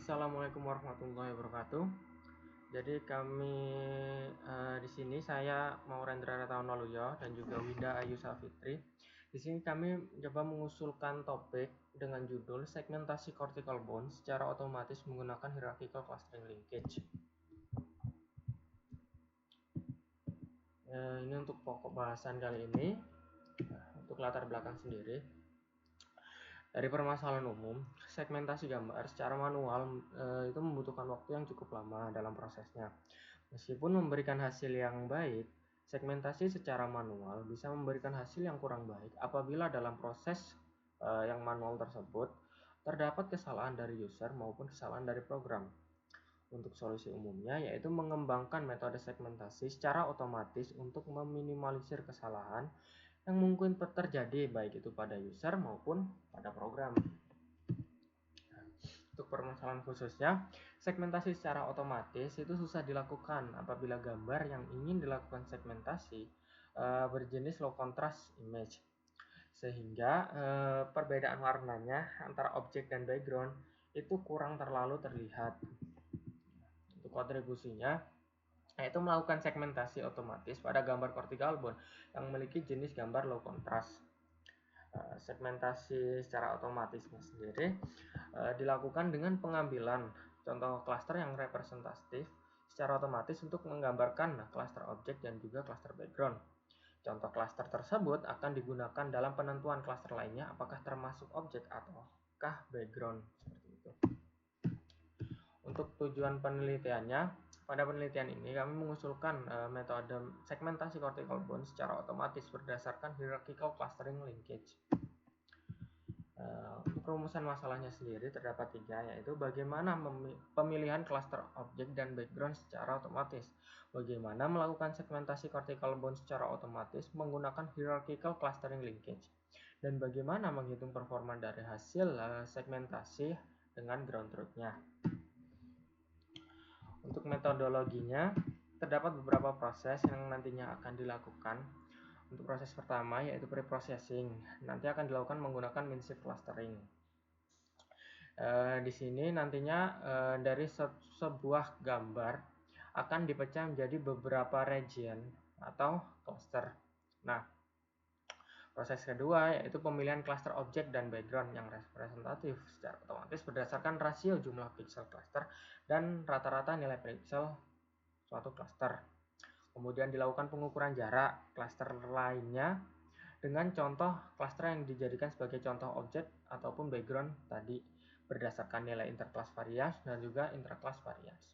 Assalamualaikum warahmatullahi wabarakatuh. Jadi kami di sini saya Maurendra Ratawaluyo dan juga Wida Ayu Safitri. Di sini kami mencoba mengusulkan topik dengan judul segmentasi cortical bone secara otomatis menggunakan hierarchical clustering linkage. Ini untuk pokok bahasan kali ini. Untuk latar belakang sendiri. Dari permasalahan umum, segmentasi gambar secara manual itu membutuhkan waktu yang cukup lama dalam prosesnya. Meskipun memberikan hasil yang baik, segmentasi secara manual bisa memberikan hasil yang kurang baik apabila dalam proses yang manual tersebut terdapat kesalahan dari user maupun kesalahan dari program. Untuk solusi umumnya yaitu mengembangkan metode segmentasi secara otomatis untuk meminimalisir kesalahan yang mungkin terjadi baik itu pada user maupun pada program. Untuk permasalahan khususnya, segmentasi secara otomatis itu susah dilakukan apabila gambar yang ingin dilakukan segmentasi berjenis low contrast image, sehingga perbedaan warnanya antara objek dan background itu kurang terlalu terlihat. Untuk kontribusinya yaitu melakukan segmentasi otomatis pada gambar cortical bone yang memiliki jenis gambar low contrast. Segmentasi secara otomatisnya sendiri dilakukan dengan pengambilan contoh klaster yang representatif secara otomatis untuk menggambarkan klaster objek dan juga klaster background. Contoh klaster tersebut akan digunakan dalam penentuan klaster lainnya apakah termasuk objek ataukah background, seperti itu. Untuk tujuan penelitiannya, pada penelitian ini kami mengusulkan metode segmentasi cortical bone secara otomatis berdasarkan hierarchical clustering linkage. Untuk rumusan masalahnya sendiri terdapat 3, yaitu bagaimana pemilihan klaster objek dan background secara otomatis, bagaimana melakukan segmentasi cortical bone secara otomatis menggunakan hierarchical clustering linkage, dan bagaimana menghitung performa dari hasil segmentasi dengan ground truth-nya. Untuk metodologinya, terdapat beberapa proses yang nantinya akan dilakukan. Untuk proses pertama yaitu pre-processing, nanti akan dilakukan menggunakan mean shift clustering. Di sini nantinya dari sebuah gambar akan dipecah menjadi beberapa region atau cluster. Nah, proses kedua yaitu pemilihan cluster objek dan background yang representatif secara otomatis berdasarkan rasio jumlah pixel cluster dan rata-rata nilai pixel suatu cluster. Kemudian dilakukan pengukuran jarak cluster lainnya dengan contoh cluster yang dijadikan sebagai contoh objek ataupun background tadi berdasarkan nilai interclass variance dan juga interclass variance.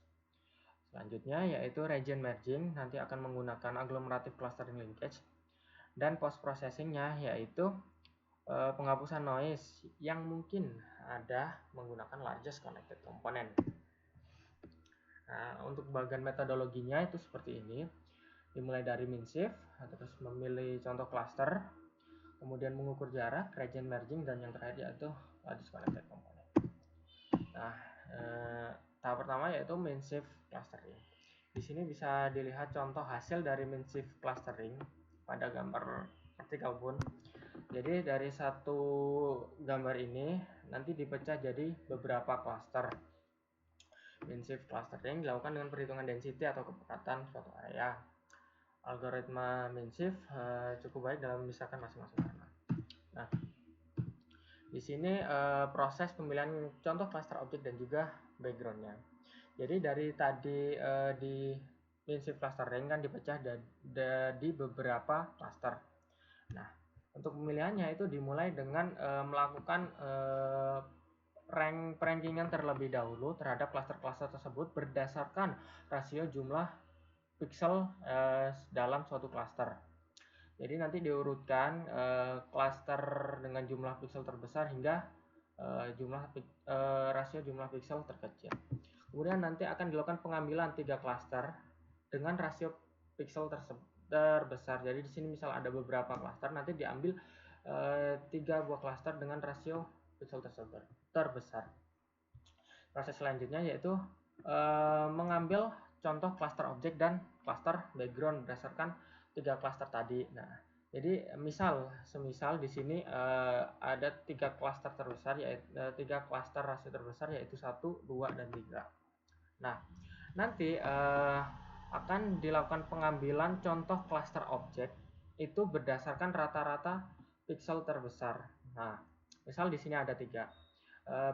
Selanjutnya yaitu region merging, nanti akan menggunakan agglomerative clustering linkage, dan post processingnya yaitu penghapusan noise yang mungkin ada menggunakan largest connected component. Nah, untuk bagian metodologinya itu seperti ini, dimulai dari mean shift, terus memilih contoh cluster, kemudian mengukur jarak, region merging, dan yang terakhir yaitu largest connected component. Nah, tahap pertama yaitu mean shift clustering. Di sini bisa dilihat contoh hasil dari mean shift clustering pada gambar vertical bone. Jadi dari satu gambar ini nanti dipecah jadi beberapa cluster. Mean shift clustering dilakukan dengan perhitungan density atau kepekatan suatu area. Algoritma mean shift cukup baik dalam memisahkan masing-masing warna. Nah, di sini proses pemilihan contoh cluster objek dan juga backgroundnya. Jadi dari tadi di mean shift clustering kan dipecah di beberapa cluster. Nah, untuk pemilihannya itu dimulai dengan melakukan rankingan terlebih dahulu terhadap cluster-cluster tersebut berdasarkan rasio jumlah pixel dalam suatu cluster. Jadi nanti diurutkan cluster dengan jumlah pixel terbesar hingga rasio jumlah pixel terkecil. Kemudian nanti akan dilakukan pengambilan 3 cluster dengan rasio pixel terbesar. Jadi di sini misal ada beberapa cluster, nanti diambil 3 buah cluster dengan rasio pixel terbesar. Proses selanjutnya yaitu mengambil contoh cluster objek dan cluster background berdasarkan 3 cluster tadi. Nah, Jadi semisal di sini ada 3 klaster terbesar, yaitu 3 klaster rasio terbesar, yaitu 1, 2, dan 3. Nah, nanti akan dilakukan pengambilan contoh klaster objek itu berdasarkan rata-rata pixel terbesar. Nah, misal di sini ada 3.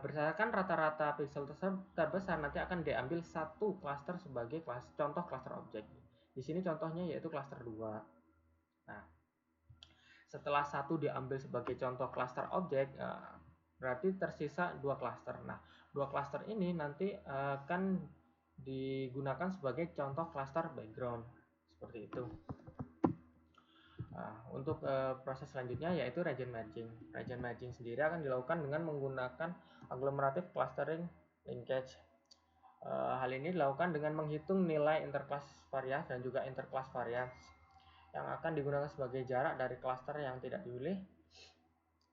Berdasarkan rata-rata pixel terbesar nanti akan diambil satu klaster sebagai contoh klaster objek. Di sini contohnya yaitu klaster 2. Nah, setelah satu diambil sebagai contoh klaster objek, berarti tersisa 2 klaster. Nah, 2 klaster ini nanti akan digunakan sebagai contoh klaster background, seperti itu. Nah, untuk proses selanjutnya yaitu region merging. Region merging sendiri akan dilakukan dengan menggunakan agglomerative clustering linkage. Hal ini dilakukan dengan menghitung nilai interclass variance dan juga interclass variance yang akan digunakan sebagai jarak dari klaster yang tidak dipilih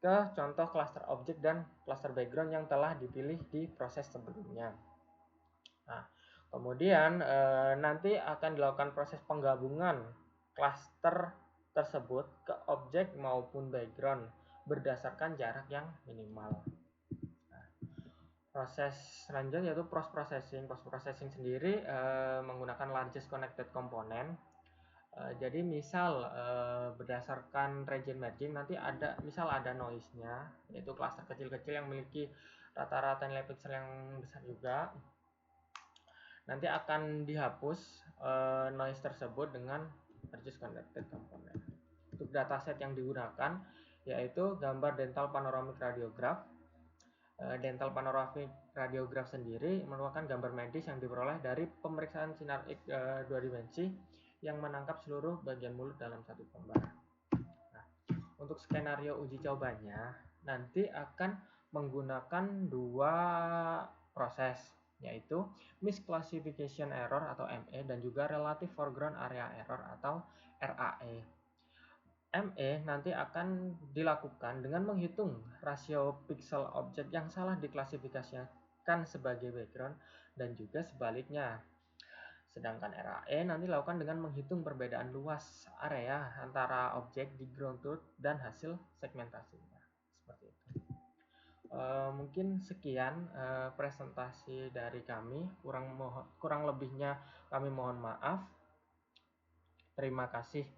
ke contoh klaster objek dan klaster background yang telah dipilih di proses sebelumnya. Nah, kemudian nanti akan dilakukan proses penggabungan klaster tersebut ke objek maupun background berdasarkan jarak yang minimal. Nah, proses selanjutnya yaitu post processing. Post processing sendiri menggunakan largest connected component. Jadi misal berdasarkan region merging nanti ada noise-nya, yaitu klaster kecil-kecil yang memiliki rata-rata nilai pixel yang besar juga. Nanti akan dihapus noise tersebut dengan reduce connected component. Untuk dataset yang digunakan yaitu gambar dental panoramic radiograph. Dental panoramic radiograph sendiri merupakan gambar medis yang diperoleh dari pemeriksaan sinar X 2 dimensi yang menangkap seluruh bagian mulut dalam satu gambar. Nah, untuk skenario uji cobanya nanti akan menggunakan 2 proses, yaitu misclassification error atau ME dan juga relative foreground area error atau RAE. ME nanti akan dilakukan dengan menghitung rasio pixel objek yang salah diklasifikasikan sebagai background dan juga sebaliknya. Sedangkan RAE nanti dilakukan dengan menghitung perbedaan luas area antara objek di ground truth dan hasil segmentasinya. Seperti itu. Mungkin sekian presentasi dari kami. Kurang lebihnya kami mohon maaf. Terima kasih.